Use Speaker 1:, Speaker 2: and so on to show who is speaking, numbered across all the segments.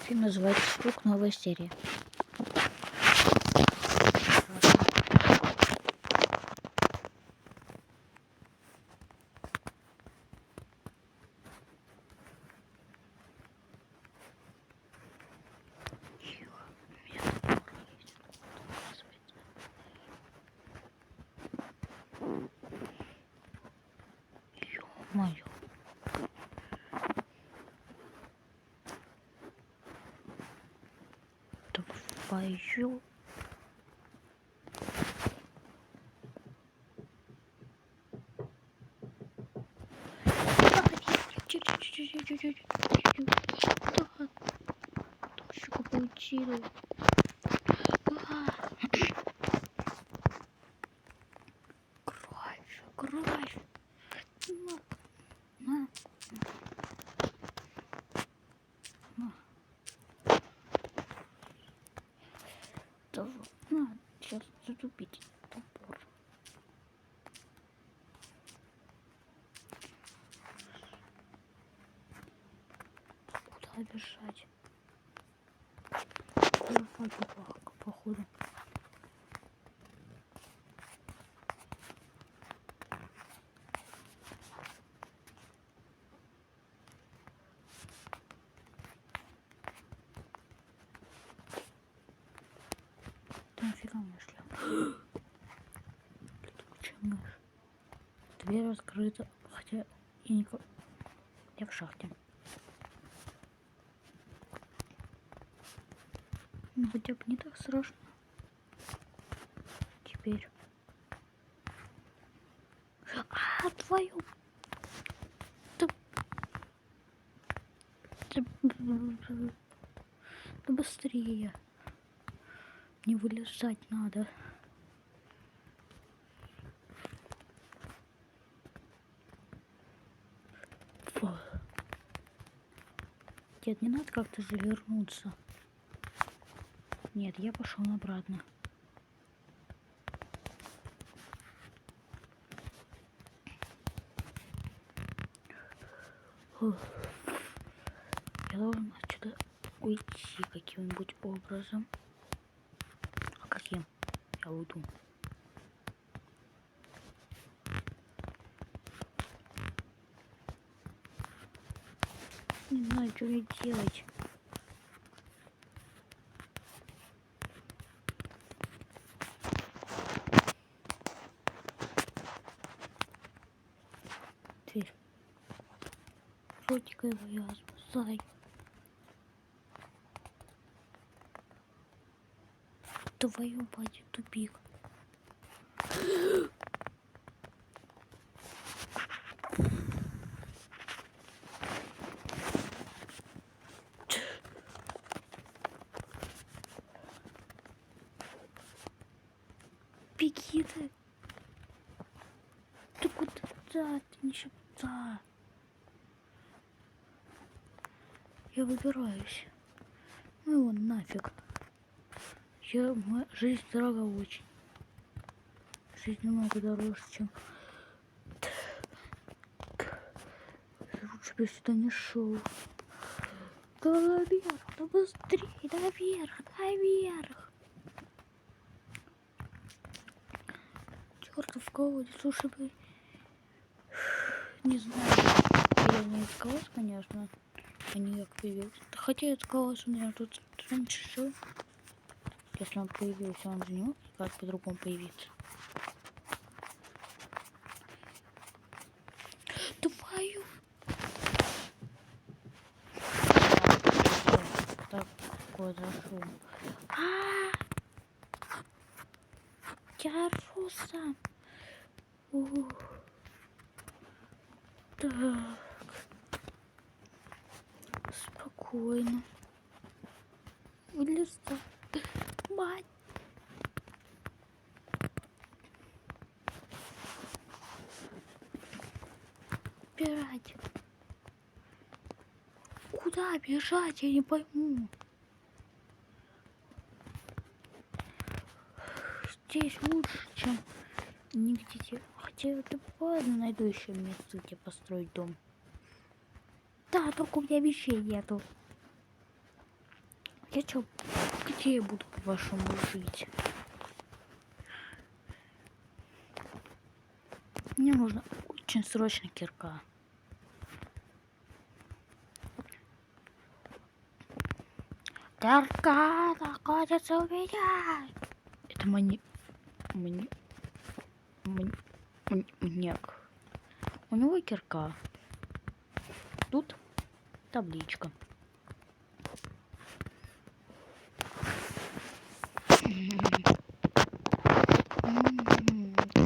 Speaker 1: Фильм называется «Стук», новая серия. Ё-моё. Твою. Тушечку получила. Кровь. На. На, сейчас затупить топор. Куда бежать? Походу. Да нафига мне шляпа? Летучая мышь. Дверь открыта, хотя я не... Я в шахте. Ну хотя бы не так страшно. Теперь. Твою. Да быстрее. Не вылезать надо. Фу. Дед, не надо как-то же вернуться. Нет, я пошел обратно. Фу. Я должен отсюда уйти каким-нибудь образом. А каким? Я уйду. Не знаю, что мне делать. Дверь. Ротика его я спасай. Твою мать, тупик. Беги ты. Ты куда? Ты не шепта. Я выбираюсь. Ну его нафиг. Моя жизнь дорога очень. Жизнь намного дороже, чем... Лучше бы я сюда не шел. Наверх, да быстрее, наверх. Чертов колодец, лучше бы... Не знаю. Я не искалась, конечно. А не как появился. Хотя я искалась, у меня тут раньше жил. Если он появился, он же не мог как по-другому появиться. Твою! Так, зашел. Я ору сам. Так. Спокойно. Вылезай. Мать. Бежать. Куда бежать? Я не пойму. Здесь лучше, чем нигде. Хотя это ладно, найду еще место, где построить дом. Да, только у меня вещей нету. Я чё, где я буду, по-вашему, жить? Мне нужно очень срочно кирка. Кирка находится у меня. Это маньяк. У него кирка. Тут табличка.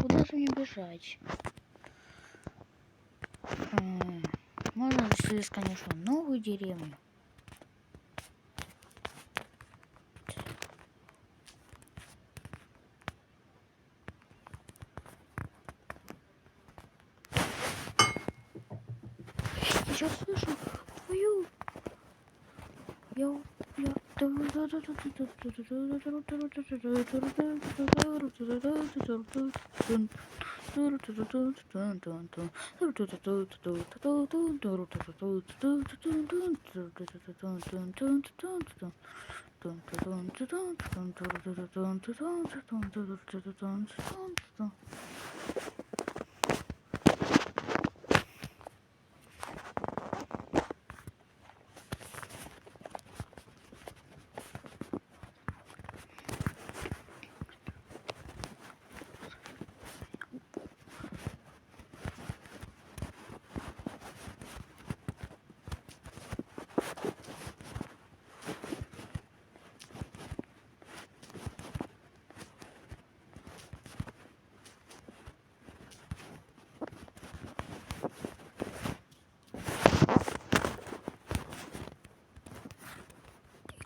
Speaker 1: Куда же мне бежать? Можно здесь, конечно, новую деревню. Сейчас слышу твою.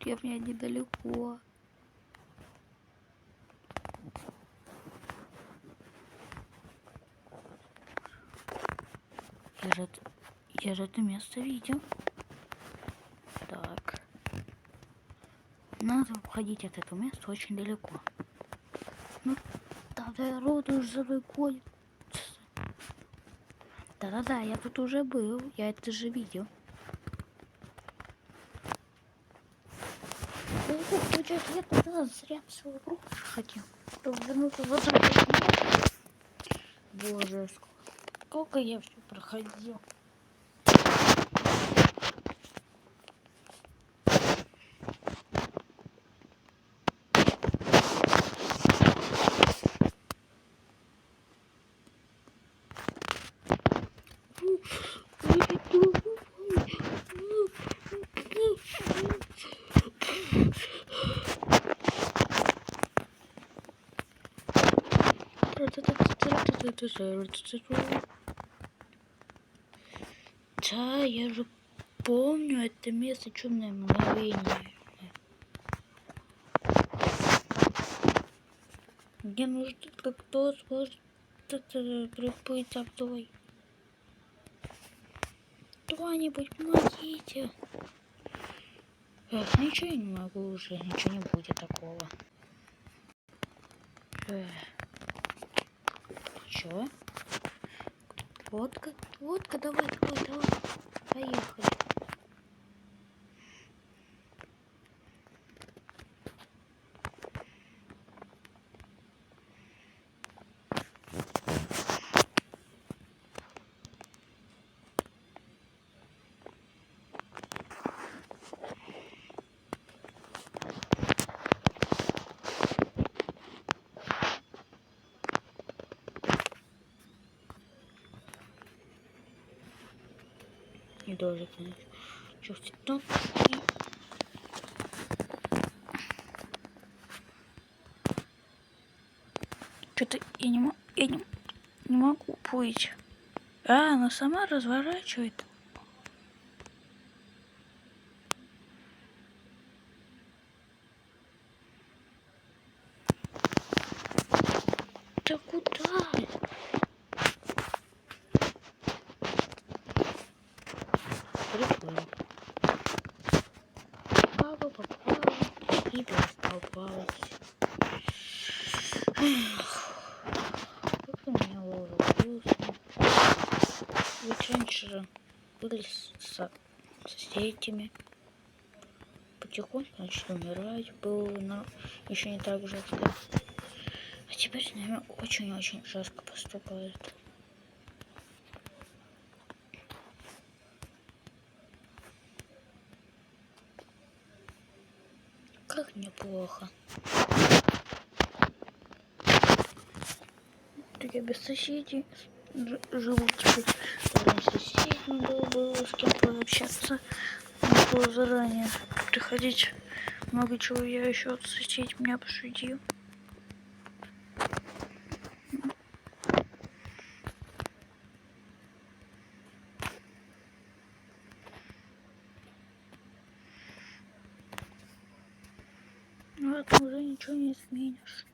Speaker 1: Деревня недалеко. Я же это место видел. Так. Надо уходить от этого места очень далеко. Ну, да, дорога уже за мной гонится. Да-да-да, я тут уже был. Я это же видел. Получается, я тогда зря свою руку хотел. Чтобы вернуться в эту. Боже, сколько я все проходил. Да, я же помню это место, чудное мгновение. Мне нужно, как кто сможет приплыть со мной. Кто-нибудь помогите. Эх, ничего я не могу уже, ничего не будет такого. Чё? Водка, давай. Поехали. И тоже, конечно. Чувствую, что-то я не могу плыть. Она сама разворачивает. Да куда? Прикольно. Попала. И перестал плавать. Как у меня уложился. Ведь раньше были с соседями. потихоньку начать умирать. Было еще не так жестко. А теперь с нами очень-очень жестко поступают. Как неплохо. Так я без соседей живу теперь. Раньше соседей надо было с кем пообщаться. Надо было заранее приходить. Много чего я еще от соседей меня пошутил. Но это уже ничего не изменишь.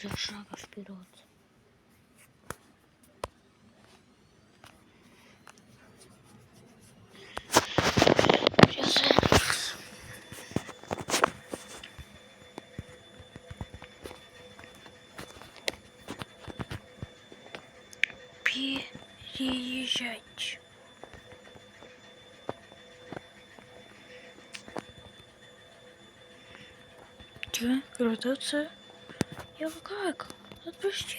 Speaker 1: Место шага вперед. Переезжать. Че? Градация? Я как? Отпусти!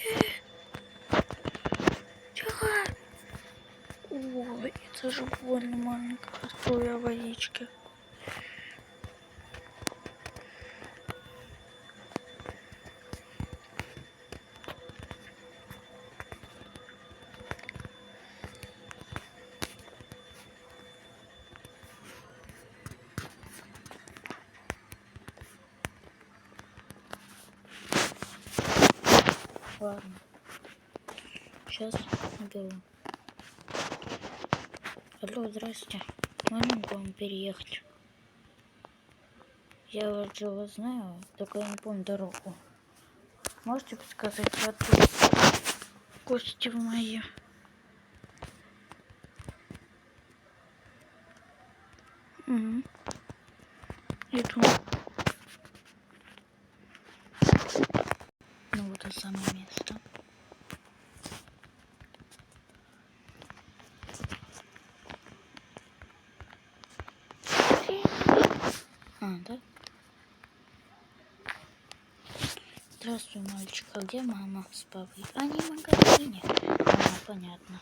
Speaker 1: Тихо! Ой, это же больно, маленькая струя водички. Ладно. Сейчас наберу. Алло, здрасте. Можно к вам переехать? Я уже вас знаю, только я не помню дорогу. Можете подсказать адрес? Гости в мои. Угу. Иду. Ну вот это самое место. А, да? Здравствуй, мальчик. А где мама с папой? Они в магазине. А, понятно.